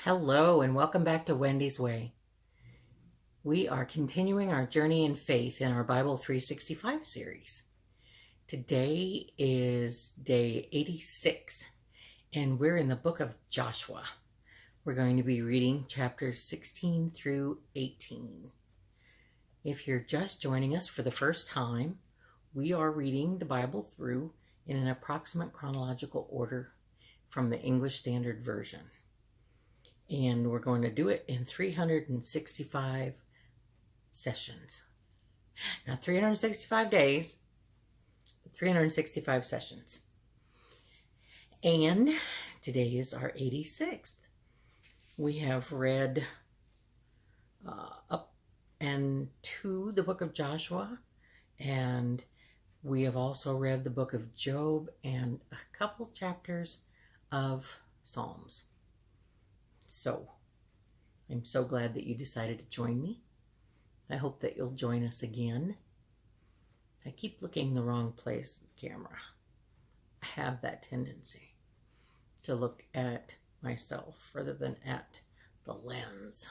Hello, and welcome back to Wendy's Way. We are continuing our journey in faith in our Bible 365 series. Today is day 86, and we're in the book of Joshua. We're going to be reading chapters 16 through 18. If you're just joining us for the first time, we are reading the Bible through in an approximate chronological order from the English Standard Version. And we're going to do it in 365 sessions. Not 365 days, but 365 sessions. And today is our 86th. We have read up and to the book of Joshua, and we have also read the book of Job and a couple chapters of Psalms. So, I'm so glad that you decided to join me. I hope that you'll join us again. I keep looking the wrong place with the camera. I have that tendency to look at myself rather than at the lens.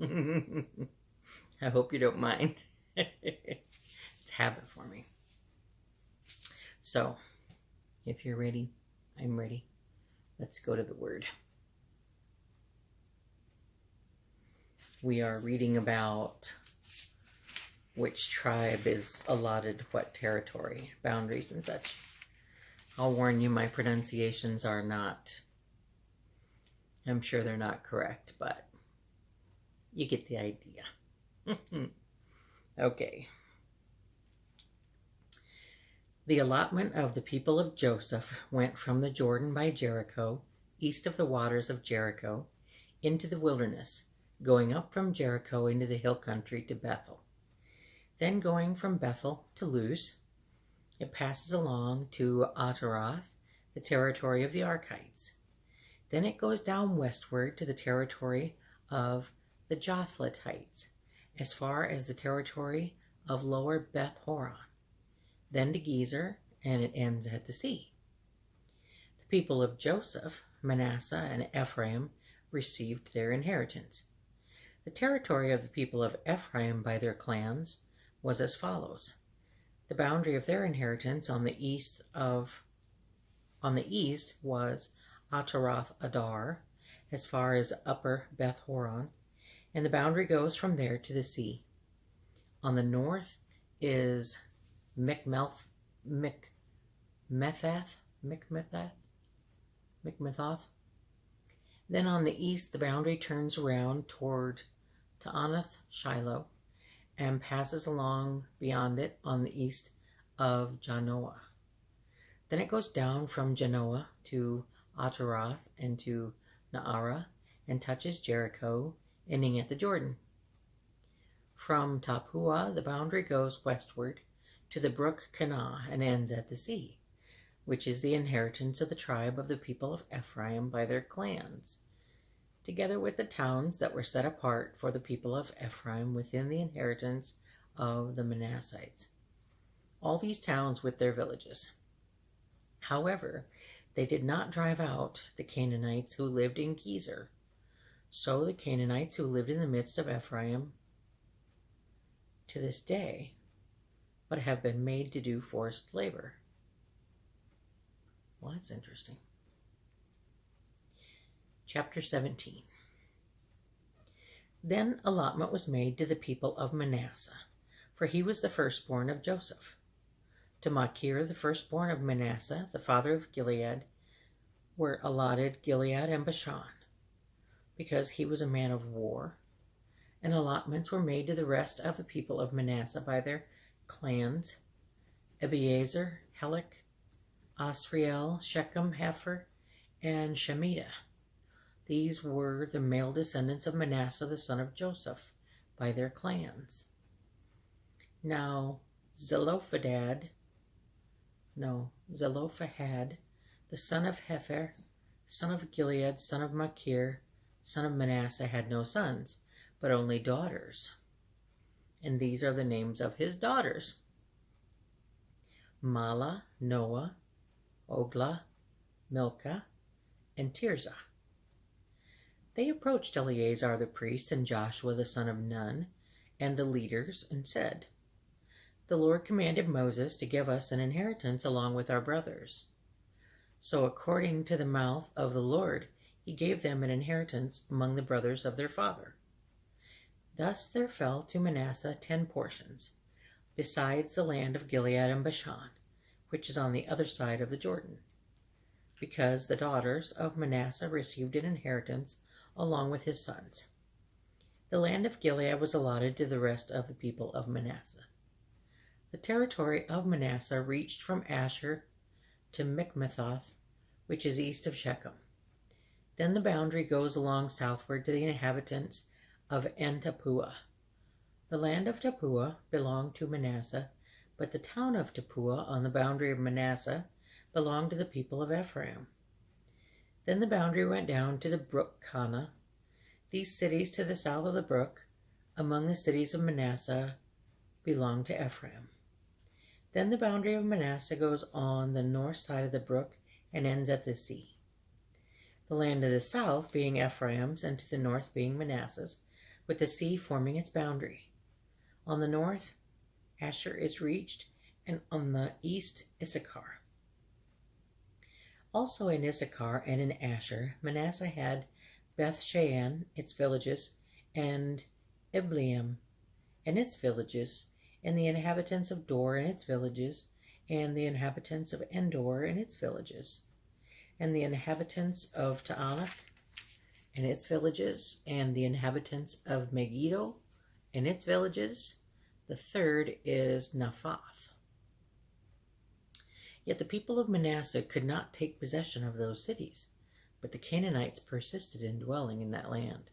I hope you don't mind. It's habit for me. So, if you're ready, I'm ready. Let's go to the Word. We are reading about which tribe is allotted what territory, boundaries and such. I'll warn you, my pronunciations are not, I'm sure they're not correct, but you get the idea. Okay. The allotment of the people of Joseph went from the Jordan by Jericho, east of the waters of Jericho, into the wilderness, going up from Jericho into the hill country to Bethel. Then going from Bethel to Luz, it passes along to Ataroth, the territory of the Archites. Then it goes down westward to the territory of the Jothletites, as far as the territory of lower Beth Horon, then to Gezer, and it ends at the sea. The people of Joseph, Manasseh, and Ephraim received their inheritance. The territory of the people of Ephraim by their clans was as follows. The boundary of their inheritance on the east was Ataroth Adar, as far as upper Beth Horon, and the boundary goes from there to the sea. On the north is Mikmethoth. Then on the east, the boundary turns around toward Taanath Shiloh and passes along beyond it on the east of Janoah. Then it goes down from Janoah to Ataroth and to Naarah and touches Jericho, ending at the Jordan. From Tappuah, the boundary goes westward to the brook Kanah and ends at the sea, which is the inheritance of the tribe of the people of Ephraim by their clans, together with the towns that were set apart for the people of Ephraim within the inheritance of the Manassites. All these towns with their villages. However, they did not drive out the Canaanites who lived in Gezer. So the Canaanites who lived in the midst of Ephraim to this day, but have been made to do forced labor. Well, that's interesting. Chapter 17. Then allotment was made to the people of Manasseh, for he was the firstborn of Joseph. To Machir, the firstborn of Manasseh, the father of Gilead, were allotted Gilead and Bashan, because he was a man of war, and allotments were made to the rest of the people of Manasseh by their clans: Abiezer, Helek, Asriel, Shechem, Hepher, and Shemida. These were the male descendants of Manasseh, the son of Joseph, by their clans. Now Zelophehad, the son of Hepher, son of Gilead, son of Machir, son of Manasseh, had no sons, but only daughters. And these are the names of his daughters: Mala, Noah, Ogla, Milcah, and Tirzah. They approached Eleazar the priest and Joshua the son of Nun and the leaders and said, "The Lord commanded Moses to give us an inheritance along with our brothers. So according to the mouth of the Lord, he gave them an inheritance among the brothers of their father. Thus there fell to Manasseh 10 portions, besides the land of Gilead and Bashan, which is on the other side of the Jordan, because the daughters of Manasseh received an inheritance along with his sons. The land of Gilead was allotted to the rest of the people of Manasseh. The territory of Manasseh reached from Asher to Michmethath, which is east of Shechem. Then the boundary goes along southward to the inhabitants of En-Tappuah. The land of Tappuah belonged to Manasseh, but the town of Tappuah on the boundary of Manasseh belonged to the people of Ephraim. Then the boundary went down to the brook Kana. These cities to the south of the brook, among the cities of Manasseh, belonged to Ephraim. Then the boundary of Manasseh goes on the north side of the brook and ends at the sea. The land to the south being Ephraim's and to the north being Manasseh's, with the sea forming its boundary. On the north, Asher is reached, and on the east, Issachar. Also in Issachar and in Asher, Manasseh had Beth-shean, its villages, and Ibleam and its villages, and the inhabitants of Dor and its villages, and the inhabitants of Endor and its villages, and the inhabitants of Taanach and its villages, and the inhabitants of Megiddo and its villages. The third is Naphath. Yet the people of Manasseh could not take possession of those cities, but the Canaanites persisted in dwelling in that land.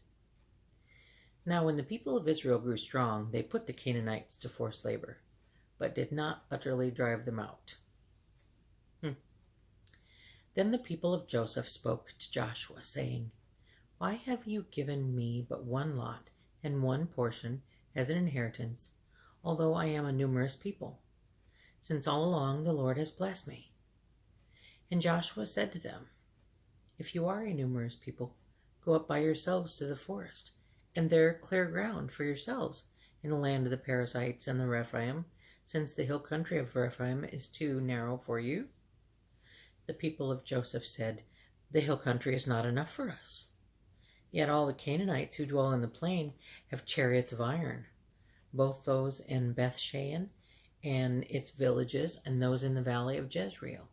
Now when the people of Israel grew strong, they put the Canaanites to forced labor, but did not utterly drive them out. Then the people of Joseph spoke to Joshua, saying, "Why have you given me but one lot and one portion as an inheritance, although I am a numerous people, since all along the Lord has blessed me?" And Joshua said to them, "If you are a numerous people, go up by yourselves to the forest, and there clear ground for yourselves in the land of the Perizzites and the Rephaim, since the hill country of Rephaim is too narrow for you." The people of Joseph said, "The hill country is not enough for us. Yet all the Canaanites who dwell in the plain have chariots of iron, both those in Beth-shean and its villages, and those in the valley of Jezreel."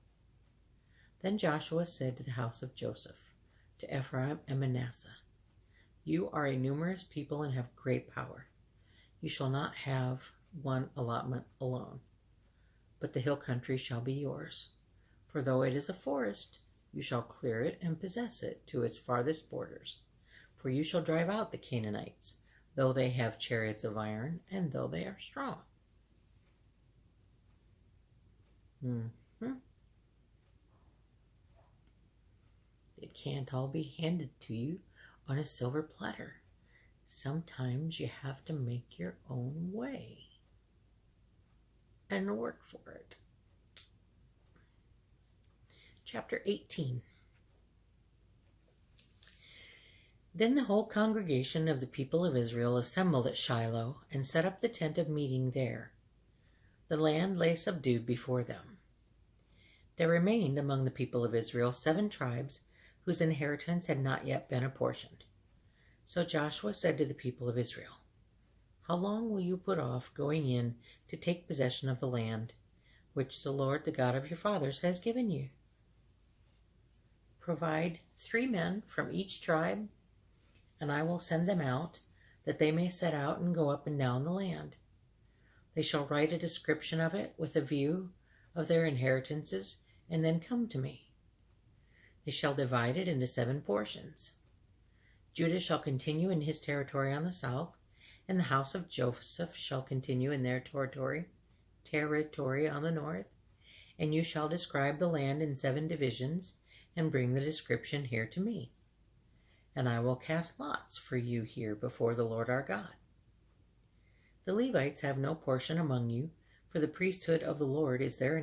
Then Joshua said to the house of Joseph, to Ephraim and Manasseh, "You are a numerous people and have great power. You shall not have one allotment alone, but the hill country shall be yours. For though it is a forest, you shall clear it and possess it to its farthest borders. For you shall drive out the Canaanites, though they have chariots of iron, and though they are strong." It can't all be handed to you on a silver platter. Sometimes you have to make your own way and work for it. Chapter 18. Then the whole congregation of the people of Israel assembled at Shiloh and set up the tent of meeting there. The land lay subdued before them. There remained among the people of Israel 7 tribes whose inheritance had not yet been apportioned. So Joshua said to the people of Israel, "How long will you put off going in to take possession of the land, which the Lord, the God of your fathers, has given you? Provide 3 men from each tribe, and I will send them out, that they may set out and go up and down the land. They shall write a description of it with a view of their inheritances, and then come to me. They shall divide it into 7 portions. Judah shall continue in his territory on the south, and the house of Joseph shall continue in their territory on the north. And you shall describe the land in 7 divisions, and bring the description here to me. And I will cast lots for you here before the Lord our God. The Levites have no portion among you, for the priesthood of the Lord is their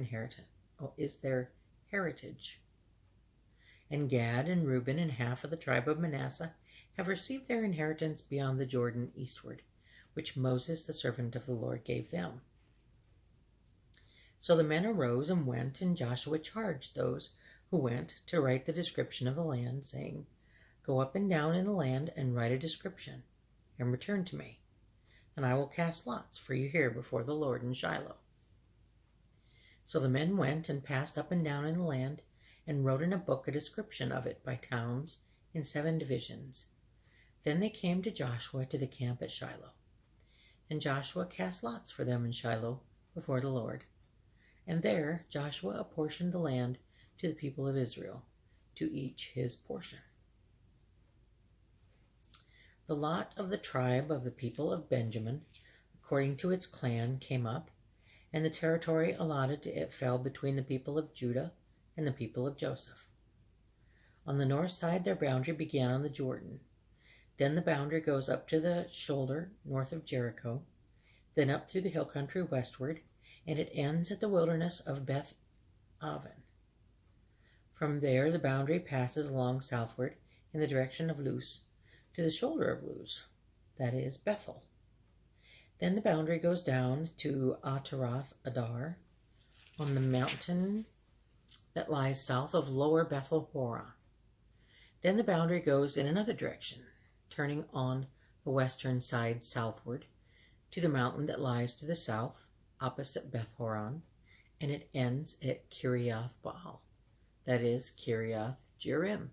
heritage. And Gad and Reuben and half of the tribe of Manasseh have received their inheritance beyond the Jordan eastward, which Moses the servant of the Lord gave them. So the men arose and went, and Joshua charged those who went to write the description of the land, saying, Go up and down in the land and write a description, and return to me, and I will cast lots for you here before the Lord in Shiloh. So the men went and passed up and down in the land, and wrote in a book a description of it by towns in 7 divisions. Then they came to Joshua to the camp at Shiloh. And Joshua cast lots for them in Shiloh before the Lord. And there Joshua apportioned the land to the people of Israel, to each his portion. The lot of the tribe of the people of Benjamin, according to its clan, came up, and the territory allotted to it fell between the people of Judah and the people of Joseph. On the north side their boundary began on the Jordan. Then the boundary goes up to the shoulder north of Jericho, then up through the hill country westward, and it ends at the wilderness of Beth Aven. From there the boundary passes along southward in the direction of Luz to the shoulder of Luz, that is Bethel. Then the boundary goes down to Ataroth Adar on the mountain that lies south of lower Bethel Horah. Then the boundary goes in another direction, turning on the western side southward to the mountain that lies to the south, opposite Beth Horon, and it ends at Kiriath Baal, that is Kiriath Jearim,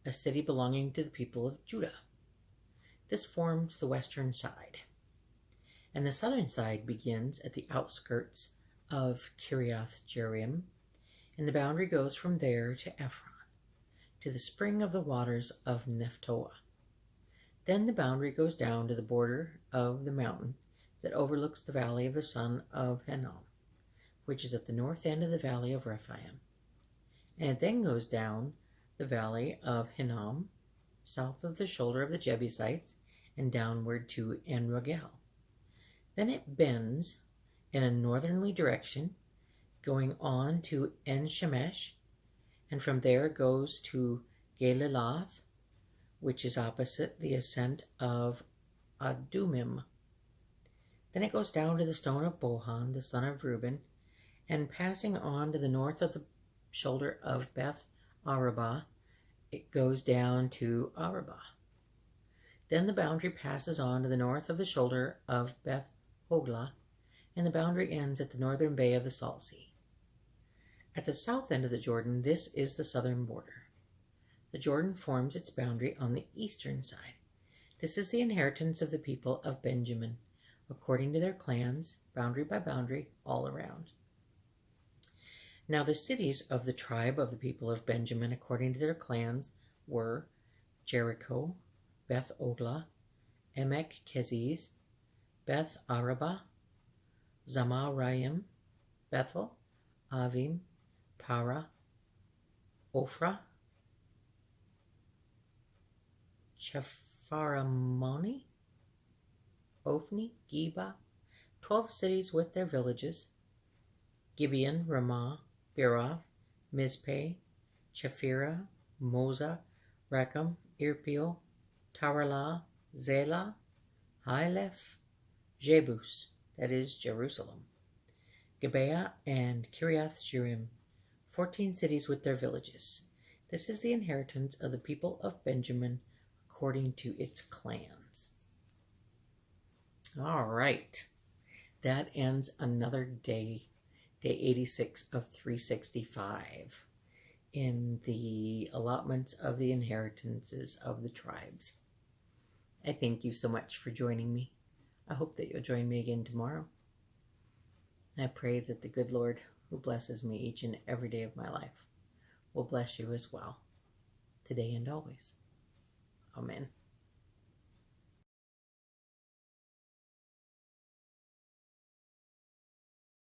a city belonging to the people of Judah. This forms the western side. And the southern side begins at the outskirts of Kiriath Jearim, and the boundary goes from there to Ephron, to the spring of the waters of Nephtoah. Then the boundary goes down to the border of the mountain that overlooks the valley of the son of Hinnom, which is at the north end of the valley of Rephaim. And it then goes down the valley of Hinnom, south of the shoulder of the Jebusites, and downward to En-Rogel. Then it bends in a northerly direction, going on to En-Shemesh, and from there goes to Galiloth, which is opposite the ascent of Adumim. Then it goes down to the stone of Bohan, the son of Reuben, and passing on to the north of the shoulder of Beth Arabah, it goes down to Arabah. Then the boundary passes on to the north of the shoulder of Beth Hoglah, and the boundary ends at the northern bay of the Salt Sea. At the south end of the Jordan, this is the southern border. The Jordan forms its boundary on the eastern side. This is the inheritance of the people of Benjamin, according to their clans, boundary by boundary, all around. Now the cities of the tribe of the people of Benjamin, according to their clans, were Jericho, Beth Oglah, Emek Keziz, Beth Arabah, Zamaraim, Bethel, Avim, Para, Ophrah, Chepharamoni, Ophni, Geba, 12 cities with their villages, Gibeon, Ramah, Beeroth, Mizpeh, Chephirah, Moza, Rechem, Irpeel, Taralah, Zelah, Haleph, Jebus, that is Jerusalem, Gibeah, and Kiriath Jearim, 14 cities with their villages. This is the inheritance of the people of Benjamin according to its clans. All right, that ends another day, day 86 of 365, in the allotments of the inheritances of the tribes. I thank you so much for joining me. I hope that you'll join me again tomorrow. I pray that the good Lord, who blesses me each and every day of my life, will bless you as well, today and always. Amen.